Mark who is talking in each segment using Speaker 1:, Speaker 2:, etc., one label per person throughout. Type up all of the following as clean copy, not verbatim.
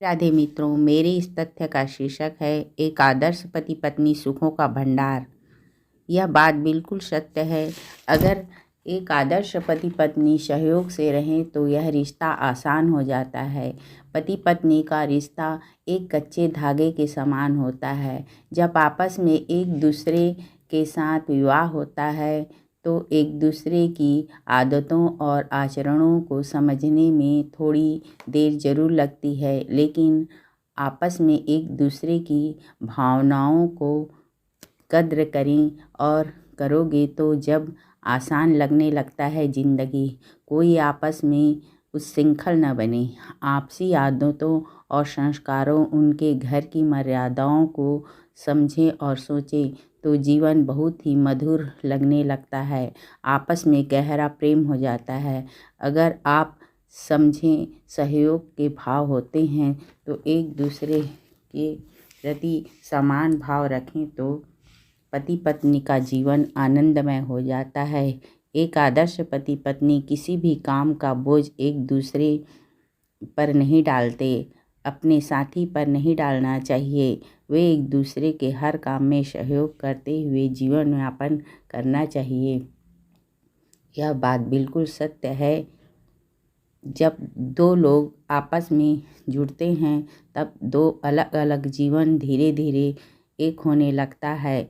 Speaker 1: राधे मित्रों, मेरे इस तथ्य का शीर्षक है एक आदर्श पति पत्नी सुखों का भंडार। यह बात बिल्कुल सत्य है। अगर एक आदर्श पति पत्नी सहयोग से रहें तो यह रिश्ता आसान हो जाता है। पति पत्नी का रिश्ता एक कच्चे धागे के समान होता है। जब आपस में एक दूसरे के साथ विवाह होता है तो एक दूसरे की आदतों और आचरणों को समझने में थोड़ी देर ज़रूर लगती है, लेकिन आपस में एक दूसरे की भावनाओं को कद्र करें और करोगे तो जब आसान लगने लगता है ज़िंदगी। कोई आपस में उच्छृंखल न बने। आपसी आदतों और संस्कारों, उनके घर की मर्यादाओं को समझें और सोचें तो जीवन बहुत ही मधुर लगने लगता है। आपस में गहरा प्रेम हो जाता है। अगर आप समझें, सहयोग के भाव होते हैं तो एक दूसरे के प्रति समान भाव रखें तो पति पत्नी का जीवन आनंदमय हो जाता है। एक आदर्श पति पत्नी किसी भी काम का बोझ एक दूसरे पर नहीं डालते। अपने साथी पर नहीं डालना चाहिए। वे एक दूसरे के हर काम में सहयोग करते हुए जीवन यापन करना चाहिए। यह बात बिल्कुल सत्य है। जब दो लोग आपस में जुड़ते हैं तब दो अलग अलग जीवन धीरे धीरे एक होने लगता है।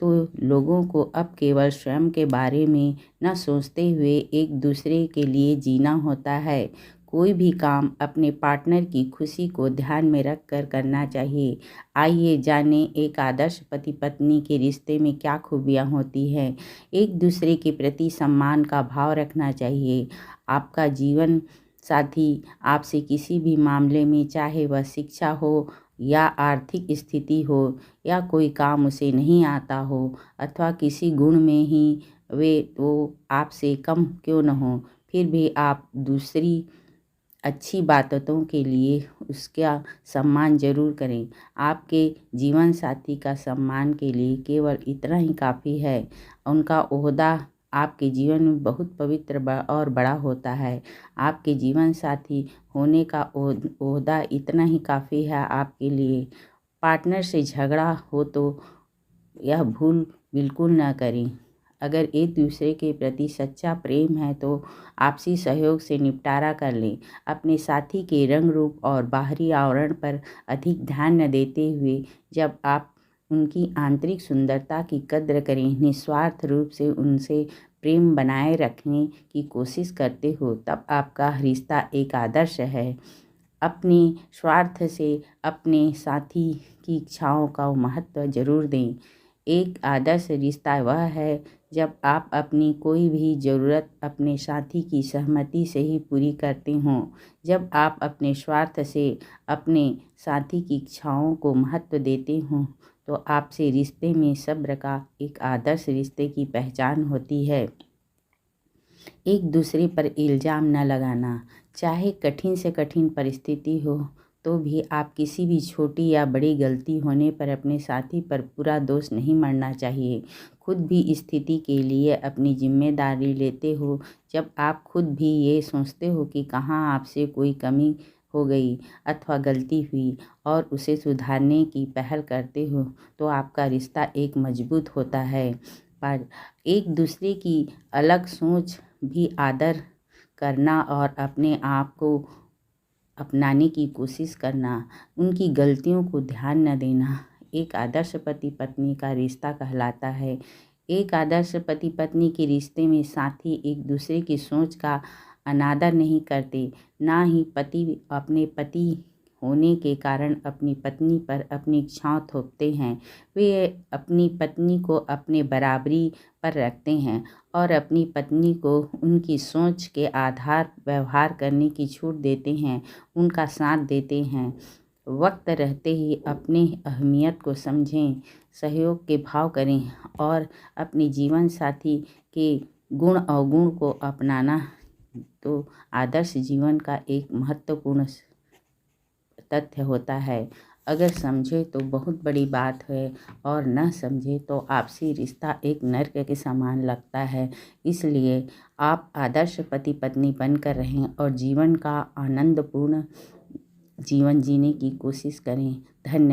Speaker 1: तो लोगों को अब केवल स्वयं के बारे में न सोचते हुए एक दूसरे के लिए जीना होता है। कोई भी काम अपने पार्टनर की खुशी को ध्यान में रख कर करना चाहिए। आइए जानें एक आदर्श पति पत्नी के रिश्ते में क्या खूबियाँ होती हैं। एक दूसरे के प्रति सम्मान का भाव रखना चाहिए। आपका जीवन साथी आपसे किसी भी मामले में, चाहे वह शिक्षा हो या आर्थिक स्थिति हो या कोई काम उसे नहीं आता हो अथवा किसी गुण में ही वे वो आपसे कम क्यों न हो, फिर भी आप दूसरी अच्छी बातों के लिए उसका सम्मान जरूर करें। आपके जीवन साथी का सम्मान के लिए केवल इतना ही काफ़ी है। उनका ओहदा आपके जीवन में बहुत पवित्र और बड़ा होता है। आपके जीवन साथी होने का ओहदा इतना ही काफ़ी है आपके लिए। पार्टनर से झगड़ा हो तो यह भूल बिल्कुल ना करें। अगर एक दूसरे के प्रति सच्चा प्रेम है तो आपसी सहयोग से निपटारा कर लें। अपने साथी के रंग रूप और बाहरी आवरण पर अधिक ध्यान न देते हुए जब आप उनकी आंतरिक सुंदरता की कद्र करें, निस्वार्थ रूप से उनसे प्रेम बनाए रखने की कोशिश करते हो, तब आपका रिश्ता एक आदर्श है। अपने स्वार्थ से अपने साथी की इच्छाओं का महत्व जरूर दें। एक आदर्श रिश्ता वह है जब आप अपनी कोई भी ज़रूरत अपने साथी की सहमति से ही पूरी करते हों। जब आप अपने स्वार्थ से अपने साथी की इच्छाओं को महत्व देते हों तो आपसे रिश्ते में सब्र का एक आदर्श रिश्ते की पहचान होती है। एक दूसरे पर इल्ज़ाम न लगाना। चाहे कठिन से कठिन परिस्थिति हो तो भी आप किसी भी छोटी या बड़ी गलती होने पर अपने साथी पर पूरा दोष नहीं मढ़ना चाहिए। खुद भी स्थिति के लिए अपनी जिम्मेदारी लेते हो। जब आप खुद भी ये सोचते हो कि कहाँ आपसे कोई कमी हो गई अथवा गलती हुई और उसे सुधारने की पहल करते हो तो आपका रिश्ता एक मजबूत होता है। पर एक दूसरे की अलग सोच भी आदर करना और अपने आप को अपनाने की कोशिश करना, उनकी गलतियों को ध्यान न देना एक आदर्श पति पत्नी का रिश्ता कहलाता है। एक आदर्श पति पत्नी के रिश्ते में साथी एक दूसरे की सोच का अनादर नहीं करते। ना ही पति अपने पति होने के कारण अपनी पत्नी पर अपनी इच्छाएं थोपते हैं। वे अपनी पत्नी को अपने बराबरी पर रखते हैं और अपनी पत्नी को उनकी सोच के आधार व्यवहार करने की छूट देते हैं, उनका साथ देते हैं। वक्त रहते ही अपनी अहमियत को समझें, सहयोग के भाव करें और अपने जीवन साथी के गुण अवगुण को अपनाना तो आदर्श जीवन का एक महत्वपूर्ण तथ्य होता है। अगर समझे तो बहुत बड़ी बात है और न समझे तो आपसी रिश्ता एक नर्क के समान लगता है। इसलिए आप आदर्श पति पत्नी बनकर रहें और जीवन का आनंदपूर्ण जीवन जीने की कोशिश करें। धन्यवाद।